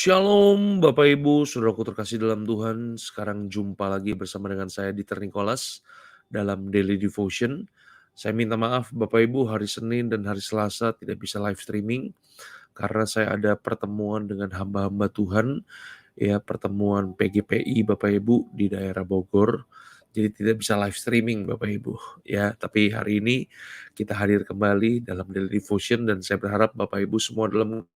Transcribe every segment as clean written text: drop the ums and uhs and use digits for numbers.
Shalom Bapak Ibu, saudaraku terkasih dalam Tuhan. Sekarang jumpa lagi bersama dengan saya Dieter Nicholas dalam Daily Devotion. Saya minta maaf Bapak Ibu, hari Senin dan hari Selasa tidak bisa live streaming karena saya ada pertemuan dengan hamba-hamba Tuhan, ya pertemuan PGPI Bapak Ibu di daerah Bogor. Jadi tidak bisa live streaming Bapak Ibu, ya. Tapi hari ini kita hadir kembali dalam Daily Devotion dan saya berharap Bapak Ibu semua dalam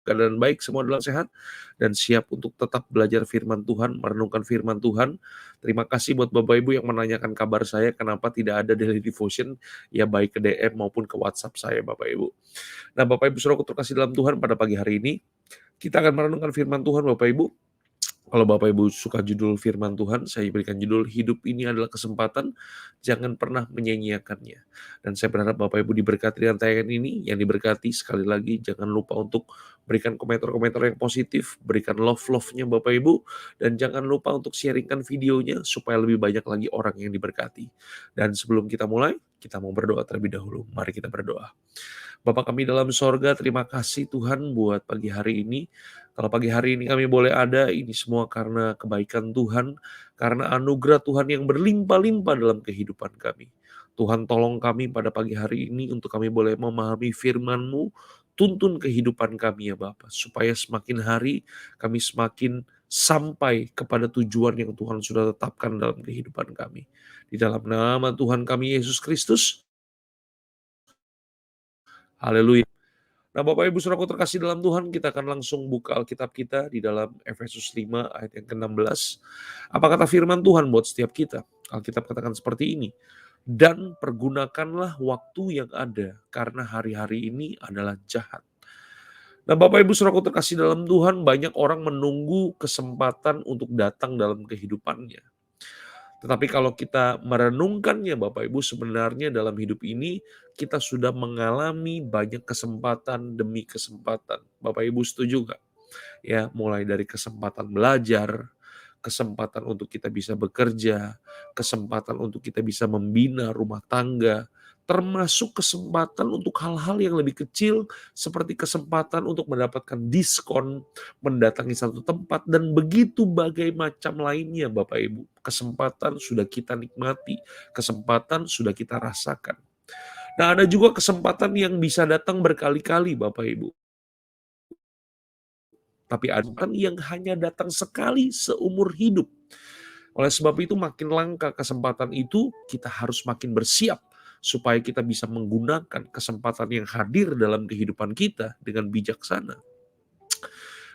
keadaan baik, semua dalam sehat, dan siap untuk tetap belajar firman Tuhan, merenungkan firman Tuhan. Terima kasih buat Bapak Ibu yang menanyakan kabar saya, kenapa tidak ada daily devotion, ya baik ke DM maupun ke WhatsApp saya Bapak Ibu. Nah Bapak Ibu saudaraku terkasih dalam Tuhan, pada pagi hari ini, kita akan merenungkan firman Tuhan Bapak Ibu. Kalau Bapak Ibu suka judul firman Tuhan, saya berikan judul hidup ini adalah kesempatan, jangan pernah menyia-nyiakannya. Dan saya berharap Bapak Ibu diberkati dengan tayangan ini, yang diberkati sekali lagi jangan lupa untuk berikan komentar-komentar yang positif, berikan love-love-nya Bapak Ibu, dan jangan lupa untuk sharingkan videonya supaya lebih banyak lagi orang yang diberkati. Dan sebelum kita mulai, kita mau berdoa terlebih dahulu. Mari kita berdoa. Bapa kami dalam sorga, terima kasih Tuhan buat pagi hari ini. Kalau pagi hari ini kami boleh ada, ini semua karena kebaikan Tuhan, karena anugerah Tuhan yang berlimpah-limpah dalam kehidupan kami. Tuhan tolong kami pada pagi hari ini untuk kami boleh memahami firman-Mu, tuntun kehidupan kami ya Bapa, supaya semakin hari kami semakin sampai kepada tujuan yang Tuhan sudah tetapkan dalam kehidupan kami. Di dalam nama Tuhan kami Yesus Kristus, haleluya. Nah Bapak Ibu Saudaraku terkasih dalam Tuhan, kita akan langsung buka Alkitab kita di dalam Efesus 5 ayat yang ke-16. Apa kata firman Tuhan buat setiap kita? Alkitab katakan seperti ini. Dan pergunakanlah waktu yang ada, karena hari-hari ini adalah jahat. Nah Bapak Ibu Saudaraku terkasih dalam Tuhan, banyak orang menunggu kesempatan untuk datang dalam kehidupannya. Tetapi kalau kita merenungkannya Bapak Ibu, sebenarnya dalam hidup ini kita sudah mengalami banyak kesempatan demi kesempatan. Bapak Ibu setuju nggak? Ya, mulai dari kesempatan belajar, kesempatan untuk kita bisa bekerja, kesempatan untuk kita bisa membina rumah tangga, termasuk kesempatan untuk hal-hal yang lebih kecil seperti kesempatan untuk mendapatkan diskon, mendatangi satu tempat, dan begitu bagai macam lainnya Bapak Ibu. Kesempatan sudah kita nikmati, kesempatan sudah kita rasakan. Nah ada juga kesempatan yang bisa datang berkali-kali Bapak Ibu. Tapi ada yang hanya datang sekali seumur hidup. Oleh sebab itu makin langka kesempatan itu, kita harus makin bersiap supaya kita bisa menggunakan kesempatan yang hadir dalam kehidupan kita dengan bijaksana.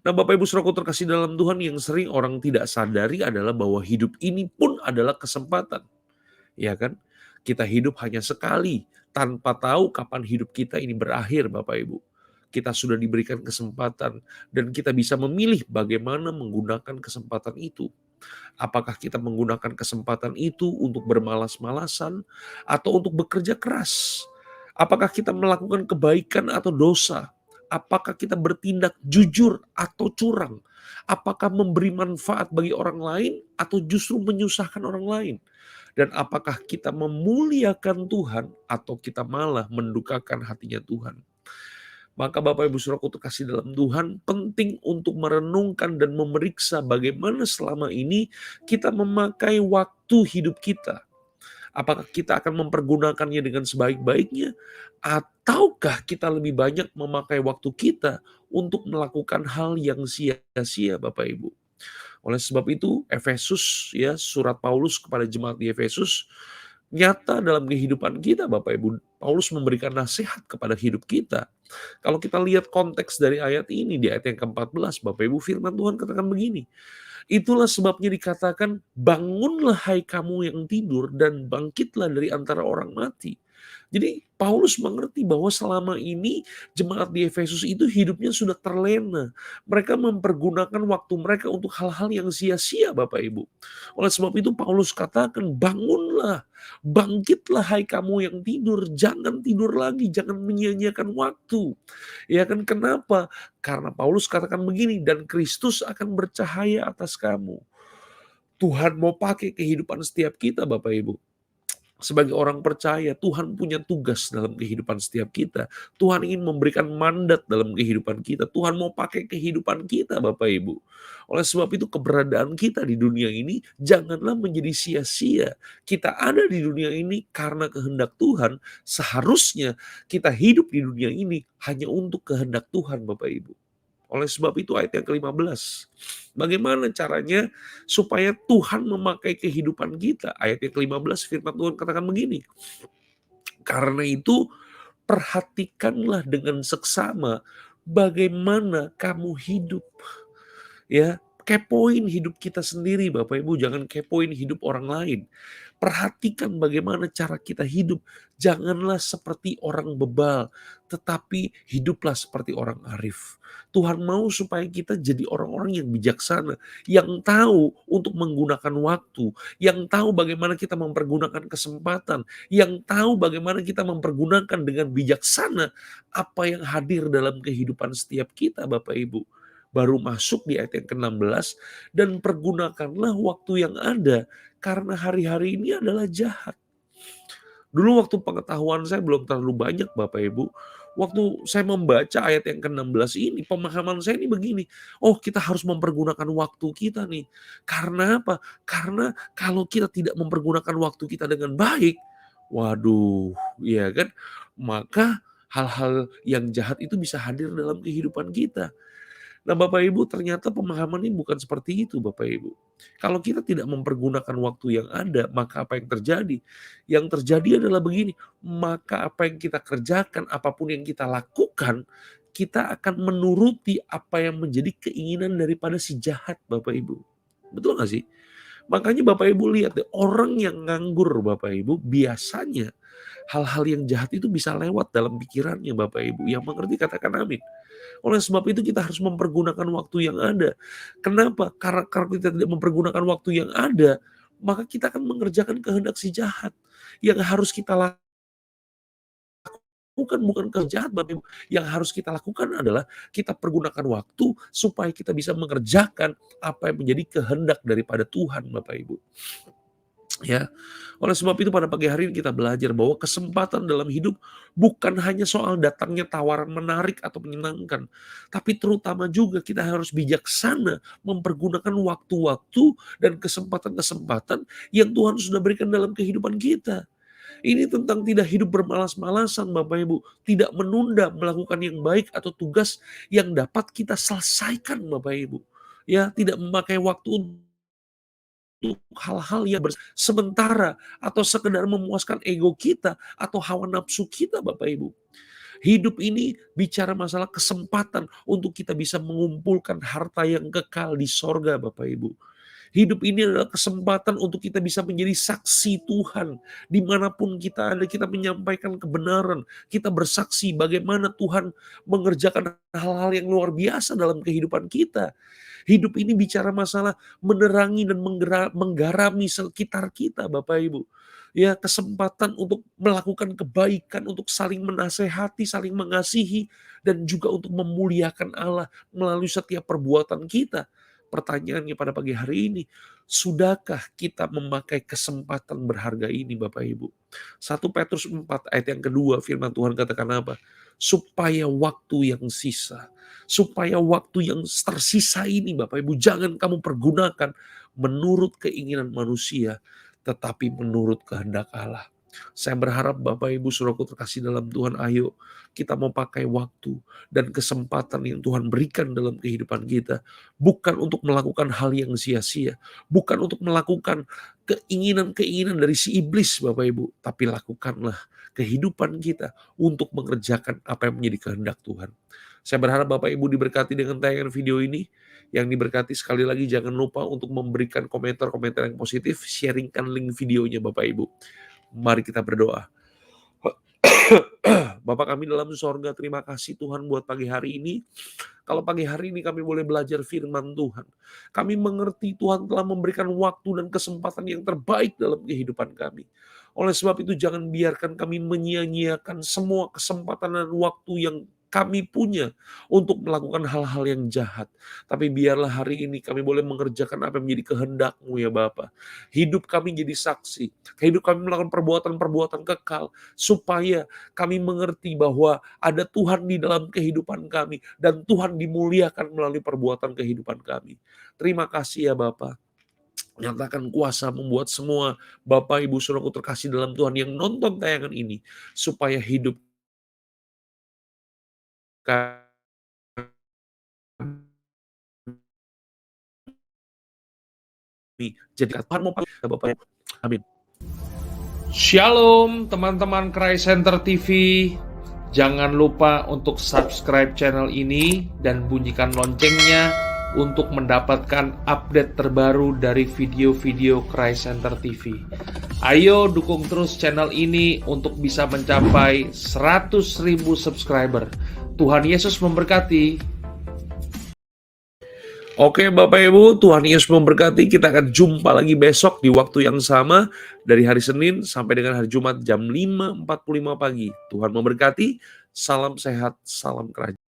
Nah Bapak Ibu Saudaraku terkasih dalam Tuhan, yang sering orang tidak sadari adalah bahwa hidup ini pun adalah kesempatan. Ya kan? Kita hidup hanya sekali, tanpa tahu kapan hidup kita ini berakhir Bapak Ibu. Kita sudah diberikan kesempatan dan kita bisa memilih bagaimana menggunakan kesempatan itu. Apakah kita menggunakan kesempatan itu untuk bermalas-malasan atau untuk bekerja keras? Apakah kita melakukan kebaikan atau dosa? Apakah kita bertindak jujur atau curang? Apakah memberi manfaat bagi orang lain atau justru menyusahkan orang lain? Dan apakah kita memuliakan Tuhan atau kita malah mendukakan hatinya Tuhan? Maka Bapak Ibu Saudaraku terkasih dalam Tuhan, penting untuk merenungkan dan memeriksa bagaimana selama ini kita memakai waktu hidup kita. Apakah kita akan mempergunakannya dengan sebaik-baiknya, ataukah kita lebih banyak memakai waktu kita untuk melakukan hal yang sia-sia Bapak Ibu. Oleh sebab itu, Efesus, ya, surat Paulus kepada jemaat di Efesus nyata dalam kehidupan kita Bapak Ibu. Paulus memberikan nasihat kepada hidup kita. Kalau kita lihat konteks dari ayat ini, di ayat yang ke-14, Bapak Ibu, firman Tuhan katakan begini. Itulah sebabnya dikatakan, bangunlah hai kamu yang tidur dan bangkitlah dari antara orang mati. Jadi Paulus mengerti bahwa selama ini jemaat di Efesus itu hidupnya sudah terlena. Mereka mempergunakan waktu mereka untuk hal-hal yang sia-sia Bapak Ibu. Oleh sebab itu Paulus katakan, bangunlah, bangkitlah hai kamu yang tidur, jangan tidur lagi, jangan menyia-nyiakan waktu. Ya kan, kenapa? Karena Paulus katakan begini, dan Kristus akan bercahaya atas kamu. Tuhan mau pakai kehidupan setiap kita Bapak Ibu. Sebagai orang percaya, Tuhan punya tugas dalam kehidupan setiap kita. Tuhan ingin memberikan mandat dalam kehidupan kita. Tuhan mau pakai kehidupan kita, Bapak Ibu. Oleh sebab itu, keberadaan kita di dunia ini janganlah menjadi sia-sia. Kita ada di dunia ini karena kehendak Tuhan. Seharusnya kita hidup di dunia ini hanya untuk kehendak Tuhan, Bapak Ibu. Oleh sebab itu ayat yang ke-15. Bagaimana caranya supaya Tuhan memakai kehidupan kita? Ayat yang ke-15 firman Tuhan katakan begini. Karena itu perhatikanlah dengan seksama bagaimana kamu hidup. Ya, kepoin hidup kita sendiri Bapak Ibu, jangan kepoin hidup orang lain. Perhatikan bagaimana cara kita hidup. Janganlah seperti orang bebal, tetapi hiduplah seperti orang arif. Tuhan mau supaya kita jadi orang-orang yang bijaksana, yang tahu untuk menggunakan waktu, yang tahu bagaimana kita mempergunakan kesempatan, yang tahu bagaimana kita mempergunakan dengan bijaksana apa yang hadir dalam kehidupan setiap kita Bapak Ibu. Baru masuk di ayat yang ke-16, dan pergunakanlah waktu yang ada, karena hari-hari ini adalah jahat. Dulu waktu pengetahuan saya belum terlalu banyak Bapak Ibu, waktu saya membaca ayat yang ke-16 ini, pemahaman saya ini begini, oh kita harus mempergunakan waktu kita nih. Karena apa? Karena kalau kita tidak mempergunakan waktu kita dengan baik, waduh, ya kan? Maka hal-hal yang jahat itu bisa hadir dalam kehidupan kita. Nah Bapak Ibu, ternyata pemahaman ini bukan seperti itu Bapak Ibu. Kalau kita tidak mempergunakan waktu yang ada, maka apa yang terjadi? Yang terjadi adalah begini, maka apa yang kita kerjakan, apapun yang kita lakukan, kita akan menuruti apa yang menjadi keinginan daripada si jahat Bapak Ibu. Betul nggak sih? Makanya Bapak Ibu lihat deh, orang yang nganggur Bapak Ibu, biasanya hal-hal yang jahat itu bisa lewat dalam pikirannya Bapak Ibu. Yang mengerti katakan amin. Oleh sebab itu kita harus mempergunakan waktu yang ada. Kenapa? Karena kalau kita tidak mempergunakan waktu yang ada, maka kita akan mengerjakan kehendak si jahat. Yang harus kita lakukan bukan kejahat, Bapak Ibu. Yang harus kita lakukan adalah kita pergunakan waktu supaya kita bisa mengerjakan apa yang menjadi kehendak daripada Tuhan, Bapak Ibu. Ya, oleh sebab itu pada pagi hari ini kita belajar bahwa kesempatan dalam hidup bukan hanya soal datangnya tawaran menarik atau menyenangkan, tapi terutama juga kita harus bijaksana mempergunakan waktu-waktu dan kesempatan-kesempatan yang Tuhan sudah berikan dalam kehidupan kita. Ini tentang tidak hidup bermalas-malasan Bapak Ibu, tidak menunda melakukan yang baik atau tugas yang dapat kita selesaikan Bapak Ibu. Ya, tidak memakai waktu untuk hal-hal yang sementara atau sekedar memuaskan ego kita atau hawa nafsu kita Bapak Ibu. Hidup ini bicara masalah kesempatan untuk kita bisa mengumpulkan harta yang kekal di sorga Bapak Ibu. Hidup ini adalah kesempatan untuk kita bisa menjadi saksi Tuhan. Dimanapun kita ada, kita menyampaikan kebenaran. Kita bersaksi bagaimana Tuhan mengerjakan hal-hal yang luar biasa dalam kehidupan kita. Hidup ini bicara masalah menerangi dan menggarami sekitar kita Bapak Ibu. Ya, kesempatan untuk melakukan kebaikan, untuk saling menasehati, saling mengasihi, dan juga untuk memuliakan Allah melalui setiap perbuatan kita. Pertanyaannya pada pagi hari ini, sudahkah kita memakai kesempatan berharga ini Bapak Ibu? 1 Petrus 4 ayat yang kedua firman Tuhan katakan apa? Supaya waktu yang sisa, supaya waktu yang tersisa ini Bapak Ibu jangan kamu pergunakan menurut keinginan manusia, tetapi menurut kehendak Allah. Saya berharap Bapak Ibu Saudaraku terkasih dalam Tuhan, ayo kita mau pakai waktu dan kesempatan yang Tuhan berikan dalam kehidupan kita. Bukan untuk melakukan hal yang sia-sia. Bukan untuk melakukan keinginan-keinginan dari si iblis Bapak Ibu. Tapi lakukanlah kehidupan kita untuk mengerjakan apa yang menjadi kehendak Tuhan. Saya berharap Bapak Ibu diberkati dengan tayangan video ini. Yang diberkati sekali lagi jangan lupa untuk memberikan komentar-komentar yang positif. Sharingkan link videonya Bapak Ibu. Mari kita berdoa. Bapak kami dalam sorga, terima kasih Tuhan buat pagi hari ini. Kalau pagi hari ini kami boleh belajar firman Tuhan. Kami mengerti Tuhan telah memberikan waktu dan kesempatan yang terbaik dalam kehidupan kami. Oleh sebab itu jangan biarkan kami menyia-nyiakan semua kesempatan dan waktu yang kami punya untuk melakukan hal-hal yang jahat. Tapi biarlah hari ini kami boleh mengerjakan apa yang menjadi kehendak-Mu ya Bapa. Hidup kami jadi saksi, hidup kami melakukan perbuatan-perbuatan kekal, supaya kami mengerti bahwa ada Tuhan di dalam kehidupan kami, dan Tuhan dimuliakan melalui perbuatan kehidupan kami. Terima kasih ya Bapa. Nyatakan kuasa membuat semua Bapak Ibu Saudaraku terkasih dalam Tuhan yang nonton tayangan ini, supaya hidup kami jadi Tuhan mau pakai Bapak Ibu. Amin. Shalom teman-teman Christ Center TV. Jangan lupa untuk subscribe channel ini dan bunyikan loncengnya untuk mendapatkan update terbaru dari video-video Christ Center TV. Ayo dukung terus channel ini untuk bisa mencapai 100.000 subscriber. Tuhan Yesus memberkati. Oke Bapak Ibu, Tuhan Yesus memberkati. Kita akan jumpa lagi besok di waktu yang sama, dari hari Senin sampai dengan hari Jumat jam 5.45 pagi. Tuhan memberkati, salam sehat, salam kerajaan.